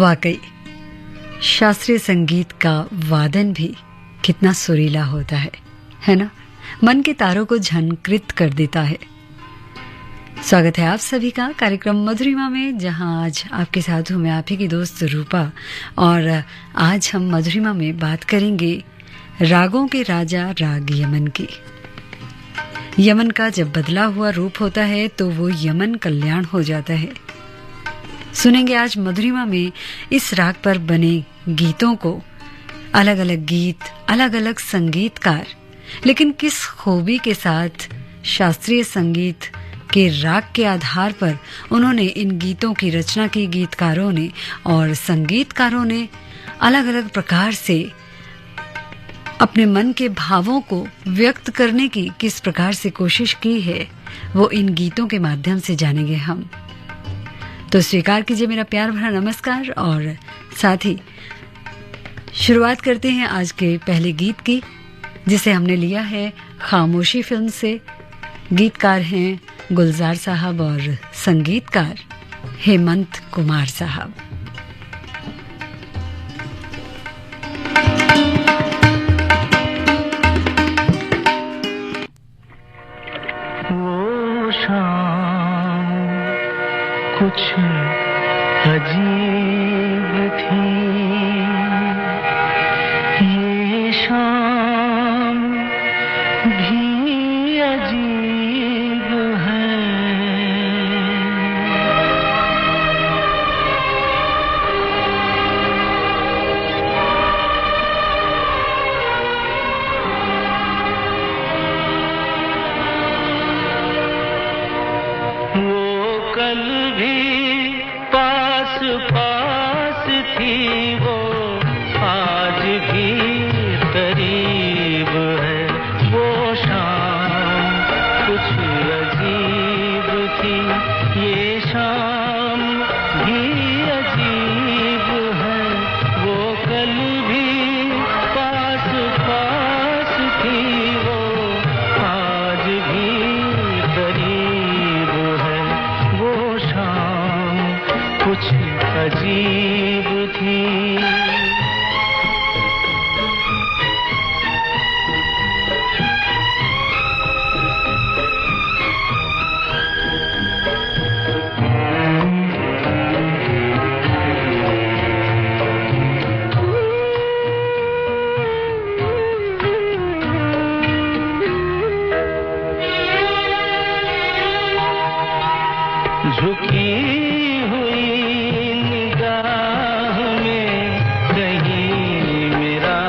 वाकई शास्त्रीय संगीत का वादन भी कितना सुरीला होता है ना? मन के तारों को झनकृत कर देता है। स्वागत है आप सभी का कार्यक्रम मधुरिमा में, जहां आज आपके साथ हूं मैं आप ही की दोस्त रूपा। और आज हम मधुरिमा में बात करेंगे रागों के राजा राग यमन की। यमन का जब बदला हुआ रूप होता है तो वो यमन कल्याण हो जाता है। सुनेंगे आज मधुरिमा में इस राग पर बने गीतों को। अलग अलग गीत, अलग अलग संगीतकार, लेकिन किस खूबी के साथ शास्त्रीय संगीत के राग के आधार पर उन्होंने इन गीतों की रचना की। गीतकारों ने और संगीतकारों ने अलग अलग प्रकार से अपने मन के भावों को व्यक्त करने की किस प्रकार से कोशिश की है, वो इन गीतों के माध्यम से जानेंगे हम। तो स्वीकार कीजिए मेरा प्यार भरा नमस्कार और साथ ही शुरुआत करते हैं आज के पहले गीत की, जिसे हमने लिया है खामोशी फिल्म से। गीतकार हैं गुलजार साहब और संगीतकार हेमंत कुमार साहब। वो शाम कुछ अजीब थी, ये शाम भी अजीब है। वो कल भी पास पास थी, वो आज भी करीब है। वो शाम कुछ अजीब थी, ये शाम भी अजीब है। वो कल भी पास पास थी, वो आज भी करीब है। वो शाम कुछ अजीब थी। झुकी हुई निगाह में कहीं मेरा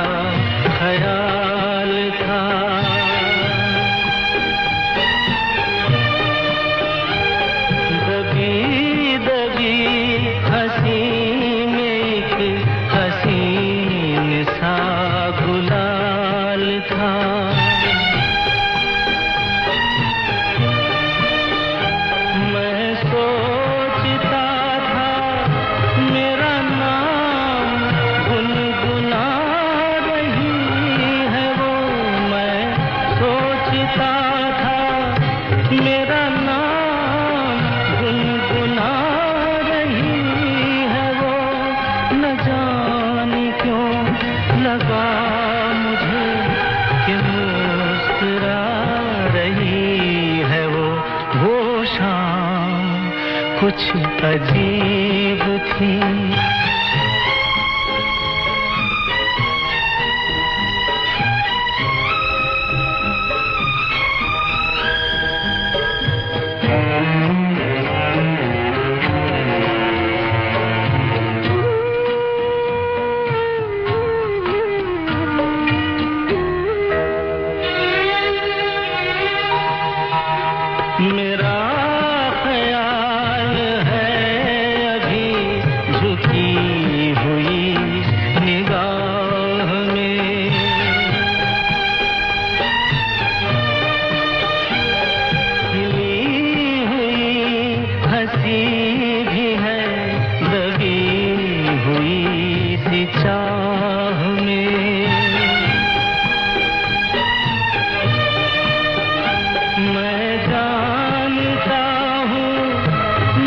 ख्याल था। दबी दबी हंसी में एक हसीन सा गुलाल था। मैं सोचता था मेरा नाम गुनगुना रही है वो। मैं सोचता था मेरा नाम गुनगुना रही है वो। न जाने क्यों लगा मुझे कि मुस्कुरा रही है वो। वो शाम कुछ अजीब थी। मेरा ख्याल है अभी झुकी हुई निगाह में। खिली हुई हंसी भी है, दबी हुई सी चाह में। मैं जानता हूँ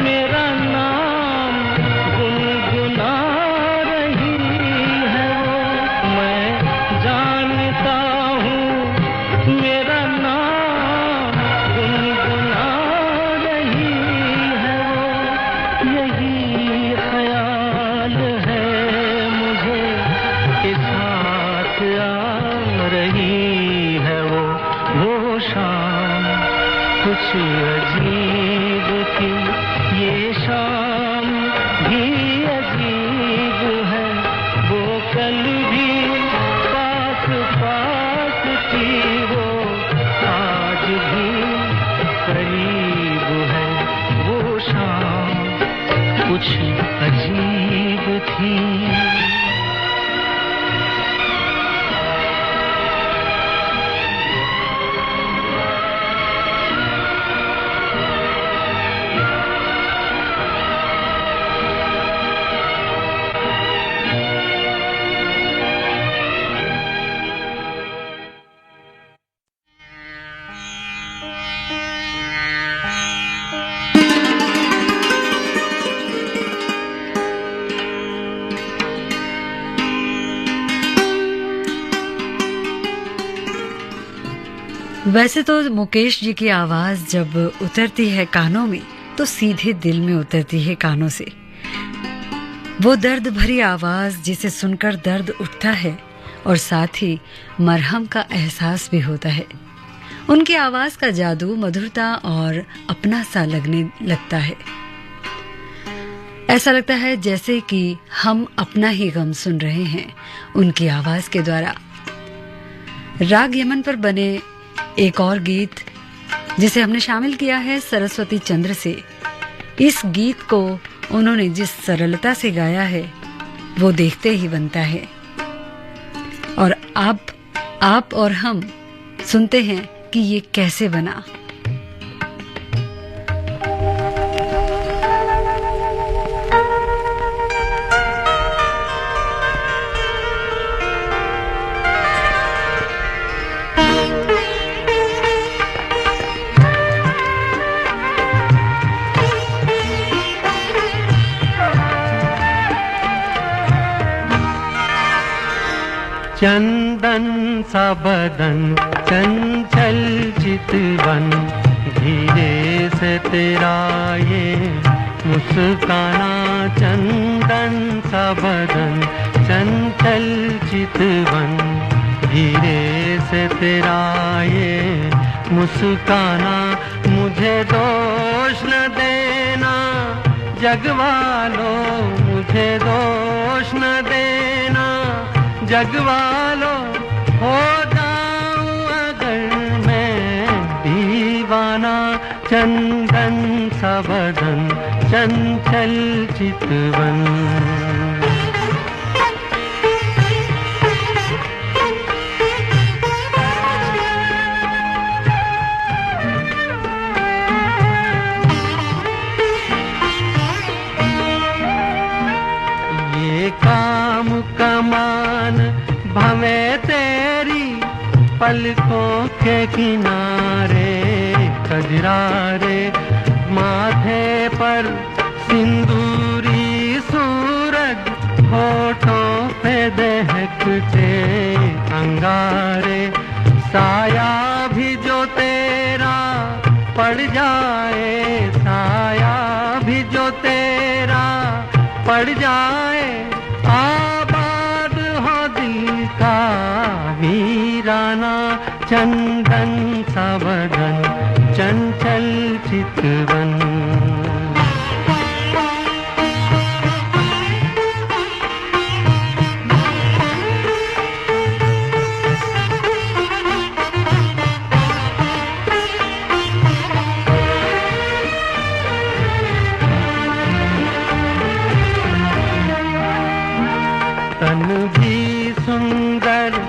मेरा नाम गुनगुना कुछ अजीब थी ये शाम भी अजीब है, वो कल भी पास पास थी, वो आज भी करीब है, वो शाम कुछ अजीब थी। वैसे तो मुकेश जी की आवाज जब उतरती है कानों में तो सीधे दिल में उतरती है कानों से। वो दर्द भरी आवाज जिसे सुनकर दर्द उठता है और साथ ही मरहम का एहसास भी होता है। उनकी आवाज का जादू मधुरता और अपना सा लगने लगता है। ऐसा लगता है जैसे कि हम अपना ही गम सुन रहे हैं उनकी आवाज के द्वारा। राग यमन पर बने एक और गीत जिसे हमने शामिल किया है सरस्वती चंद्र से। इस गीत को उन्होंने जिस सरलता से गाया है वो देखते ही बनता है। और आप और हम सुनते हैं कि ये कैसे बना। चंदन सा बदन चंचल चितवन, धीरे से तेरा ये मुस्काना। चंदन सा बदन चंचल चितवन, धीरे से तेरा ये मुस्काना। मुझे दोष न देना जगवालो, मुझे दोष न देना जगवालो। हो जाऊं अगर मैं दीवाना, चंदन सा बदन चंचल चितवन। ये काम कमान भवे तेरी पलकों के किनारे, कजरारे माथे पर सिंदूरी सूरज, होठों पे दहकते अंगारे। साया भी जो तेरा पड़ जाए, साया भी जो तेरा पड़ जाए, आबाद हो दिल का वीराना। चंदन सा बदन चंचल चितवन। तन भी सुंदर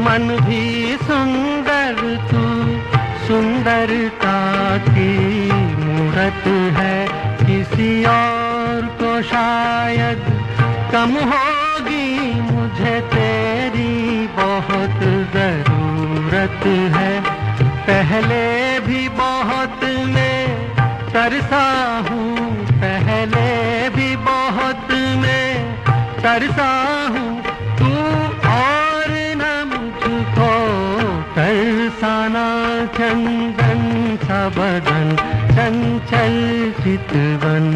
मन भी सुंदर, तू सुंदरता की मूरत है। किसी और को शायद कम होगी, मुझे तेरी बहुत जरूरत है। पहले भी बहुत मैं तरसा हूँ, पहले भी बहुत मैं तरसा हूँ। तू और न मुझको तरसाना। चंदन सा बदन चंचल चितवन।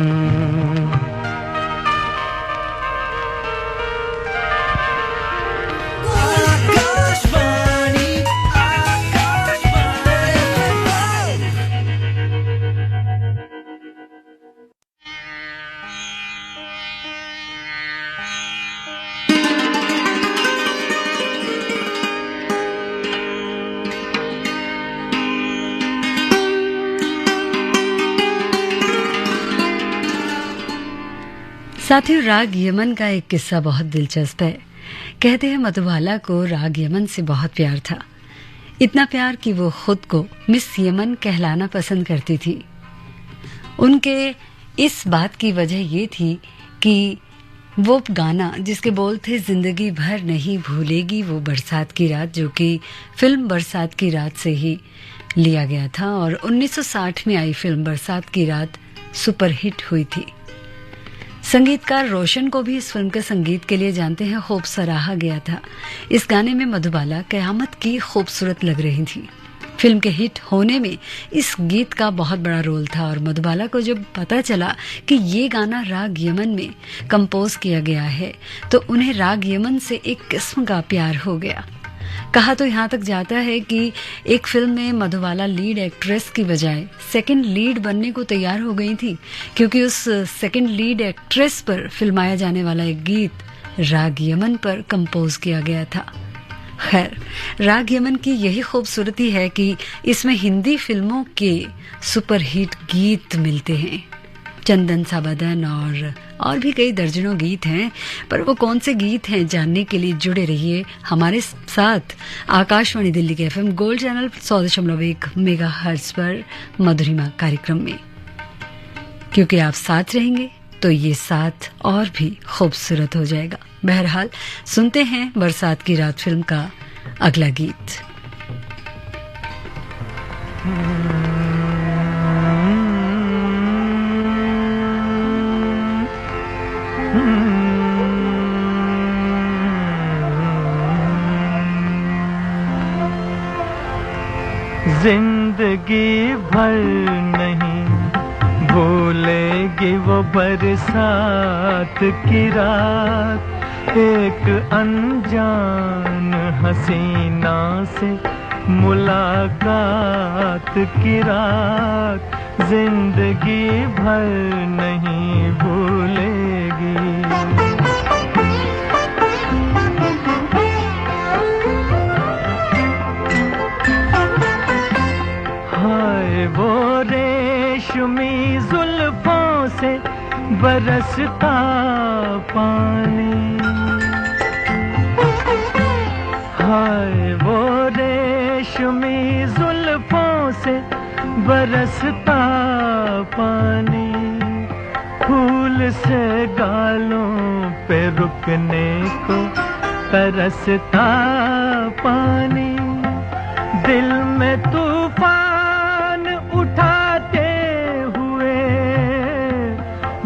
साथियों, राग यमन का एक किस्सा बहुत दिलचस्प है। कहते हैं मधुबाला को राग यमन से बहुत प्यार था। इतना प्यार कि वो खुद को मिस यमन कहलाना पसंद करती थी। उनके इस बात की वजह ये थी कि वो गाना जिसके बोल थे जिंदगी भर नहीं भूलेगी वो बरसात की रात, जो कि फिल्म बरसात की रात से ही लिया गया था और 1960 में आई फिल्म बरसात की रात सुपरहिट हुई थी। संगीतकार रोशन को भी इस फिल्म के संगीत के लिए जानते हैं, खूब सराहा गया था। इस गाने में मधुबाला कयामत की खूबसूरत लग रही थी। फिल्म के हिट होने में इस गीत का बहुत बड़ा रोल था और मधुबाला को जब पता चला कि ये गाना राग यमन में कंपोज किया गया है तो उन्हें राग यमन से एक किस्म का प्यार हो गया। कहा तो यहाँ तक जाता है कि एक फिल्म में मधुबाला लीड एक्ट्रेस की बजाय सेकंड लीड बनने को तैयार हो गई थी, क्योंकि उस सेकंड लीड एक्ट्रेस पर फिल्माया जाने वाला एक गीत राग यमन पर कंपोज किया गया था। खैर, राग यमन की यही खूबसूरती है कि इसमें हिंदी फिल्मों के सुपरहिट गीत मिलते हैं। चंदन सा बदन और भी कई दर्जनों गीत हैं, पर वो कौन से गीत हैं जानने के लिए जुड़े रहिए हमारे साथ आकाशवाणी दिल्ली के FM गोल्ड चैनल 100.1 मेगाहर्ट्ज पर मधुरिमा कार्यक्रम में। क्योंकि आप साथ रहेंगे तो ये साथ और भी खूबसूरत हो जाएगा। बहरहाल, सुनते हैं बरसात की रात फिल्म का अगला गीत। जिंदगी भर नहीं भूलेगी वो बरसात की रात, एक अनजान हसीना से मुलाकात की रात, जिंदगी भर नहीं भूलेगी। हाय वो रेशमी जुल्फों से बरसता पानी, हाय वो रेशमी जुल्फों से बरसता पानी, फूल से गालों पे रुकने को तरसता पानी, दिल में तूफान उठाते हुए,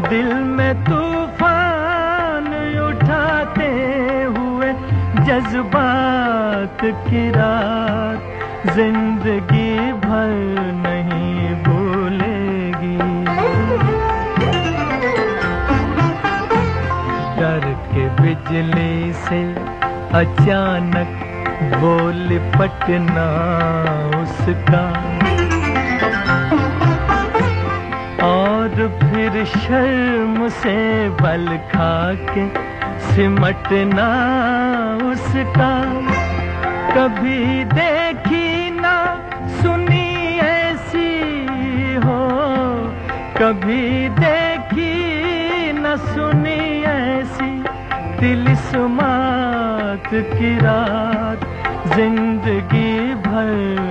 दिल में तूफान उठाते हुए जज्बात की रात, जिंदगी भर नहीं भूलेगी। डर के बिजली से अचानक बोल पटना उसका, और फिर शर्म से बल खा के सिमटना उसका, कभी देखी ना सुनी ऐसी हो, कभी देखी ना सुनी ऐसी तिलिस्मात की रात, जिंदगी भर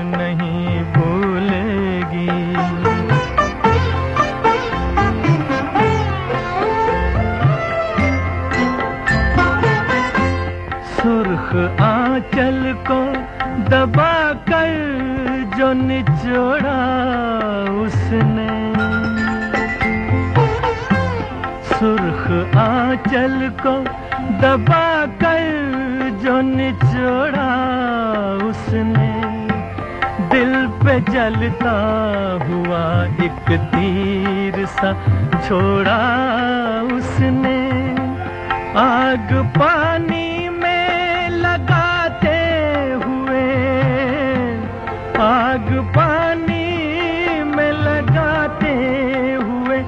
नहीं भूलेगी। सुर्ख आंचल को दबा कर जो निचोड़ा उसने, सुर्ख आंचल को दबा कर जो निचोड़ा उसने, दिल पे जलता हुआ एक तीर सा छोड़ा उसने, आग पानी में लगाते हुए, आग पानी में लगाते हुए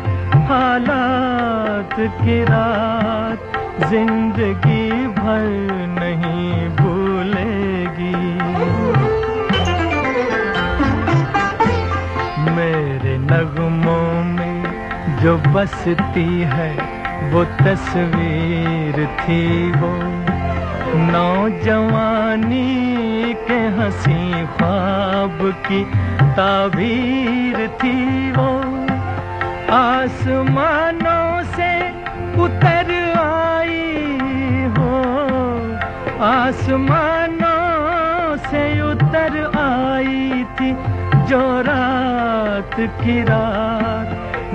हालात की रात, जिंदगी भर नहीं भूलेगी। मेरे नगमों में जो बसती है वो तस्वीर थी वो नौजवानी के हंसी ख्वाब की ताबीर थी वो आसमानों से उतर आई हो आसमानों से उतर आई थी जो रात की रात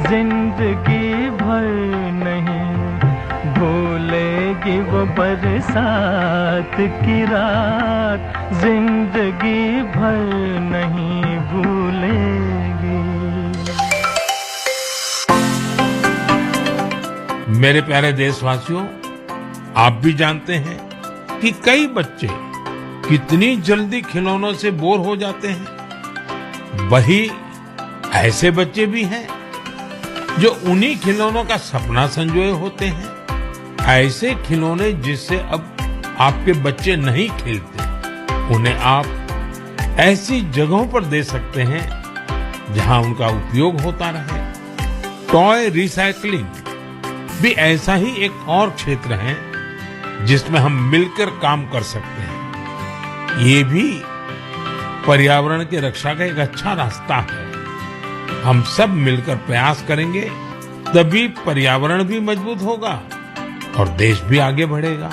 जिंदगी भर नहीं भूलेगी वो बरसात की रात जिंदगी भर नहीं भूलेगी। मेरे प्यारे देशवासियों, आप भी जानते हैं कि कई बच्चे कितनी जल्दी खिलौनों से बोर हो जाते हैं। वही ऐसे बच्चे भी हैं जो उन्हीं खिलौनों का सपना संजोए होते हैं। ऐसे खिलौने जिससे अब आपके बच्चे नहीं खेलते, उन्हें आप ऐसी जगहों पर दे सकते हैं जहां उनका उपयोग होता रहे। टॉय रिसाइकलिंग भी ऐसा ही एक और क्षेत्र है जिसमें हम मिलकर काम कर सकते हैं। ये भी पर्यावरण की रक्षा का एक अच्छा रास्ता है। हम सब मिलकर प्रयास करेंगे तभी पर्यावरण भी मजबूत होगा और देश भी आगे बढ़ेगा।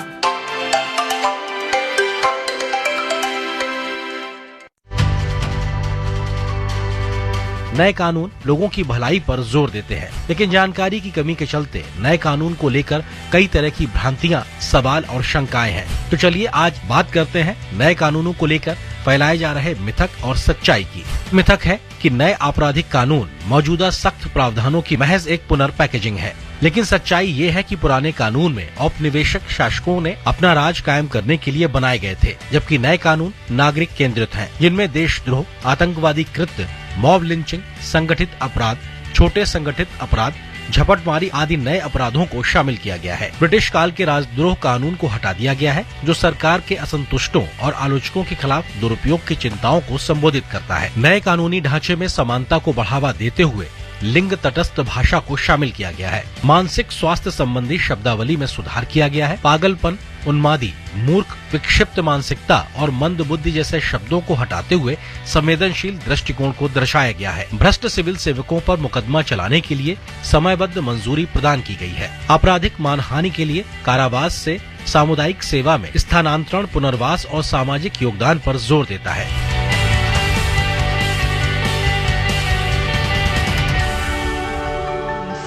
नए कानून लोगों की भलाई पर जोर देते हैं, लेकिन जानकारी की कमी के चलते नए कानून को लेकर कई तरह की भ्रांतियां, सवाल और शंकाएं हैं। तो चलिए आज बात करते हैं नए कानूनों को लेकर फैलाए जा रहे मिथक और सच्चाई की। मिथक है कि नए आपराधिक कानून मौजूदा सख्त प्रावधानों की महज एक पुनर्पैकेजिंग है, लेकिन सच्चाई ये है कि पुराने कानून में औपनिवेशिक शासकों ने अपना राज कायम करने के लिए बनाए गए थे, जबकि नए कानून नागरिक केंद्रित हैं, जिनमें देशद्रोह, आतंकवादी कृत्य, मॉब लिंचिंग, संगठित अपराध, छोटे संगठित अपराध, झपटमारी आदि नए अपराधों को शामिल किया गया है। ब्रिटिश काल के राजद्रोह कानून को हटा दिया गया है, जो सरकार के असंतुष्टों और आलोचकों के खिलाफ दुरुपयोग की चिंताओं को संबोधित करता है। नए कानूनी ढांचे में समानता को बढ़ावा देते हुए लिंग तटस्थ भाषा को शामिल किया गया है। मानसिक स्वास्थ्य संबंधी शब्दावली में सुधार किया गया है। पागलपन, उन्मादी, मूर्ख, विक्षिप्त मानसिकता और मंद बुद्धि जैसे शब्दों को हटाते हुए संवेदनशील दृष्टिकोण को दर्शाया गया है। भ्रष्ट सिविल सेवकों पर मुकदमा चलाने के लिए समयबद्ध मंजूरी प्रदान की गई है। आपराधिक मानहानि के लिए कारावास से सामुदायिक सेवा में स्थानांतरण, पुनर्वास और सामाजिक योगदान पर जोर देता है।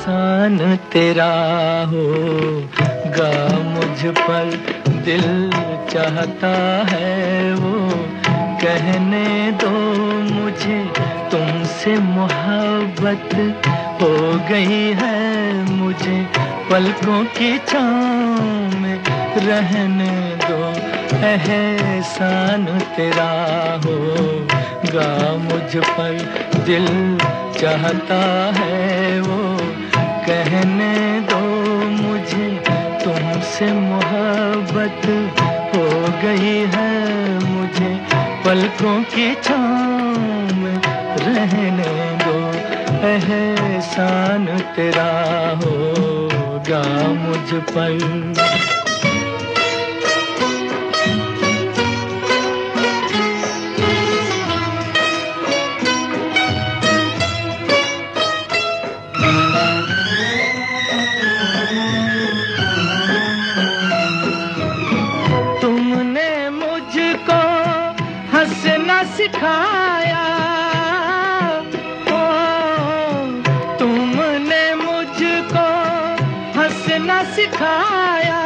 एहसान तेरा होगा मुझ पर, दिल चाहता है वो कहने दो मुझे, तुमसे मोहब्बत हो गई है मुझे, पलकों की छाँव में रहने दो। एहसान तेरा होगा मुझ पर, दिल चाहता है वो कहने दो मुझे, तुमसे मोहब्बत हो गई है मुझे, पलकों की छाँव में रहने दो। एहसान तेरा होगा मुझ पर। सिखाया तुमने मुझको हंसना सिखाया,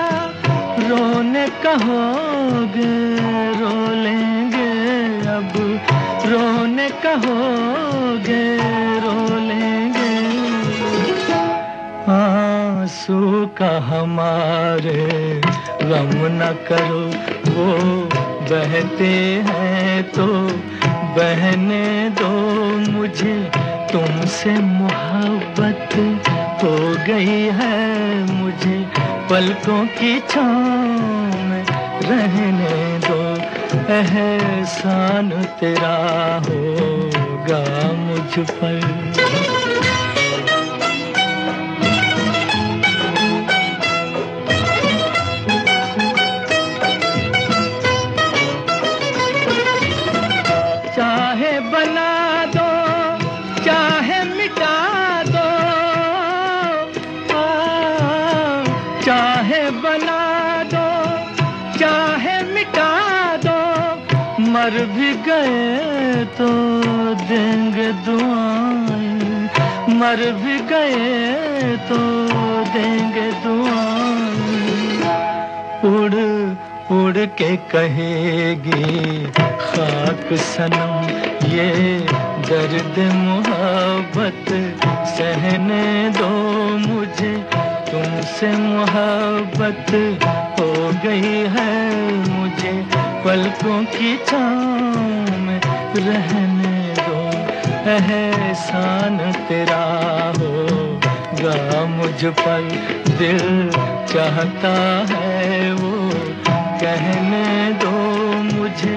रोने कहोगे रो लेंगे अब, रोने कहोगे रो लेंगे। आंसू का हमारे गम न करो, वो बहते हैं तो बहने दो मुझे, तुमसे मोहब्बत हो गई है मुझे, पलकों की छाँव में रहने दो। एहसान तेरा होगा मुझ पर। मर भी गए तो देंगे दुआएं, मर भी गए तो देंगे दुआएं। उड़ उड़ के कहेगी खाक सनम ये दर्द मोहब्बत सहने दो मुझे, तुमसे मोहब्बत हो गई है मुझे, पलकों की छाँव में रहने दो। एहसान तेरा होगा मुझ पर, दिल चाहता है वो कहने दो मुझे,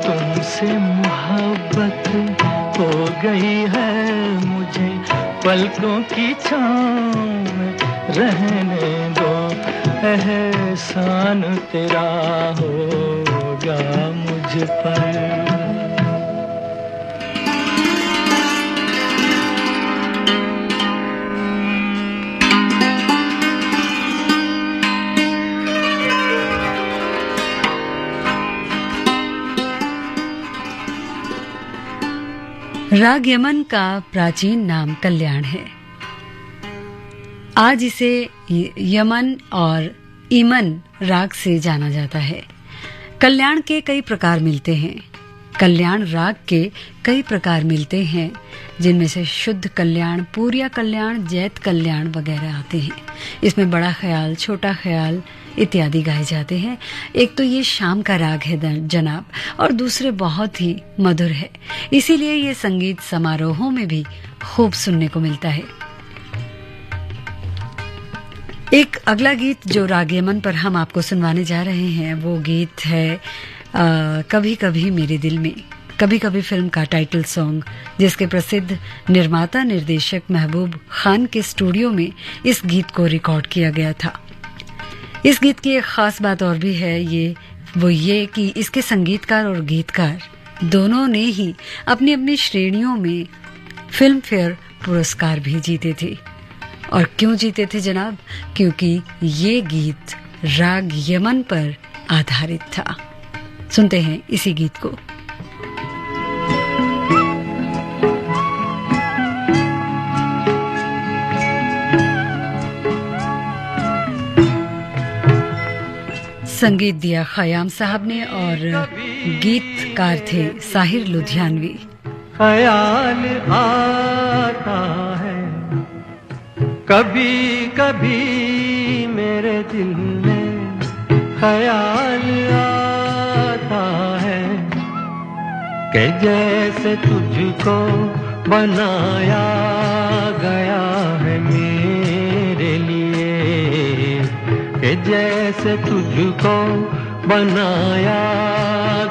तुमसे मोहब्बत हो गई है मुझे, पलकों की छाँव में रहने दो। एहसान तेरा होगा मुझ पर। राग यमन का प्राचीन नाम कल्याण है। आज इसे यमन और ईमन राग से जाना जाता है। कल्याण के कई प्रकार मिलते हैं। कल्याण राग के कई प्रकार मिलते हैं, जिनमें से शुद्ध कल्याण, पूरिया कल्याण, जैत कल्याण वगैरह आते हैं। इसमें बड़ा ख्याल, छोटा ख्याल इत्यादि गाए जाते हैं। एक तो ये शाम का राग है जनाब, और दूसरे बहुत ही मधुर है, इसीलिए ये संगीत समारोहों में भी खूब सुनने को मिलता है। एक अगला गीत जो राग यमन पर हम आपको सुनवाने जा रहे हैं, वो गीत है कभी कभी मेरे दिल में। कभी कभी फिल्म का टाइटल सॉन्ग, जिसके प्रसिद्ध निर्माता निर्देशक महबूब खान के स्टूडियो में इस गीत को रिकॉर्ड किया गया था। इस गीत की एक खास बात और भी है, ये कि इसके संगीतकार और गीतकार दोनों ने ही अपनी अपनी श्रेणियों में फिल्म फेयर पुरस्कार भी जीते थे। और क्यों जीते थे जनाब? क्योंकि ये गीत राग यमन पर आधारित था। सुनते हैं इसी गीत को। संगीत दिया खयाम साहब ने और गीतकार थे साहिर लुधियानवी। ख्याल आता है कभी कभी मेरे दिल में, ख्याल आता है कि जैसे तुझको बनाया गया है मेरे लिए, कि जैसे तुझको बनाया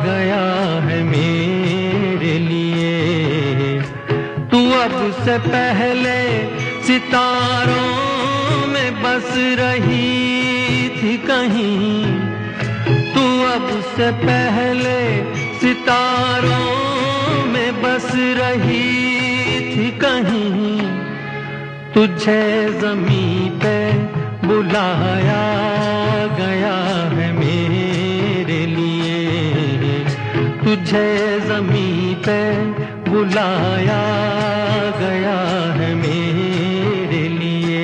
गया है मेरे लिए। तू अब से पहले सितारों में बस रही थी कहीं, तू अब से पहले सितारों में बस रही थी कहीं। तुझे ज़मीं पे बुलाया गया है मेरे लिए, तुझे ज़मीं पे बुलाया गया है मेरे लिए।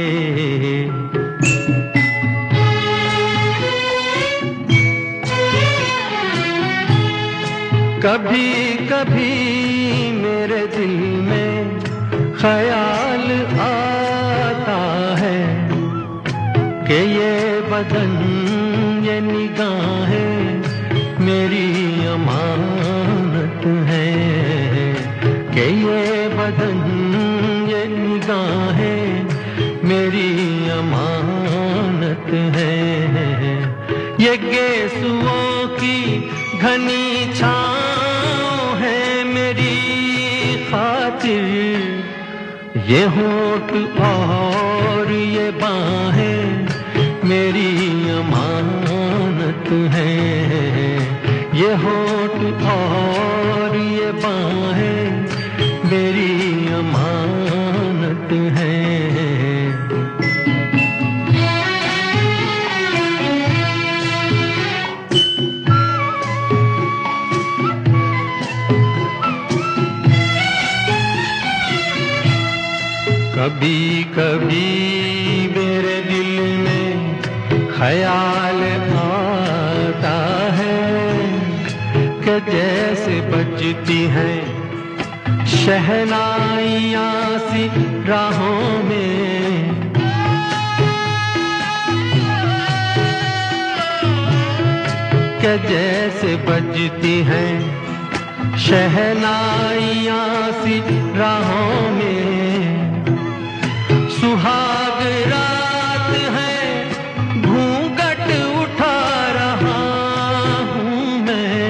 कभी कभी मेरे दिल में ख्याल आता है कि ये बदन, ये निगाहें मेरी अमानत है, कि ये बदन, ये निगाहें मेरी अमानत है। ये गेसुओं की घनी छाँव है मेरी खातिर, ये होठ और ये बाहें मेरी अमानत है। ये होठ और ये बाहें मेरी अमानत है। कभी कभी मेरे दिल में ख्याल आता है कि जैसे बजती हैं शहनाइयाँ सी राहों में, कि जैसे बजती हैं शहनाइयाँ सी राहों में। सुहाग रात है घूंघट उठा रहा हूँ मैं,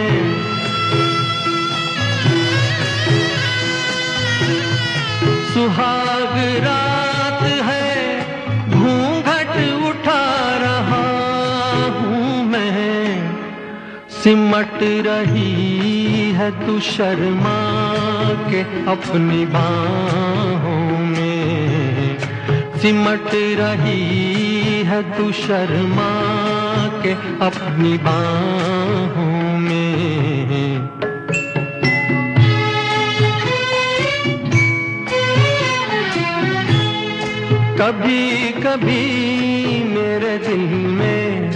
सुहाग रात है घूंघट उठा रहा हूँ मैं। सिमट रही है तू शर्मा के अपनी बाहों में, सिमट रही है तू शर्मा के अपनी बाहों में। कभी कभी मेरे दिल में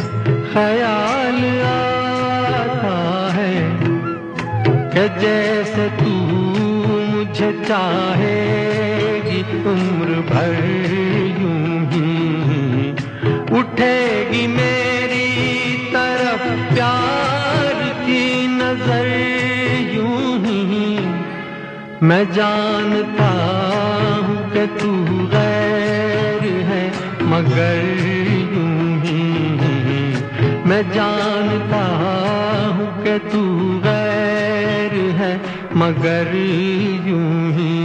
ख्याल आता है कि जैसे तू मुझे चाहेगी उम्र भर यूं ही, उठेगी मेरी तरफ प्यार की नजर यूं ही। मैं जानता हूँ कि तू गैर है मगर यूं ही, मैं जानता हूँ कि तू गैर है मगर यूं ही।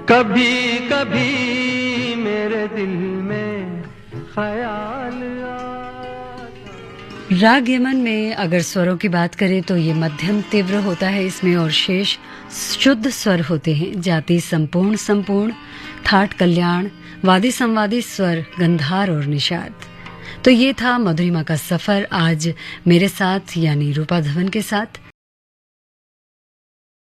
कभी कभी मेरे दिल में ख्याल राग यमन में अगर स्वरों की बात करें तो ये मध्यम तीव्र होता है इसमें, और शेष शुद्ध स्वर होते हैं। जाति संपूर्ण संपूर्ण, ठाट कल्याण, वादी संवादी स्वर, गंधार और निषाद। तो ये था मधुरिमा का सफर आज मेरे साथ यानी रूपा धवन के साथ।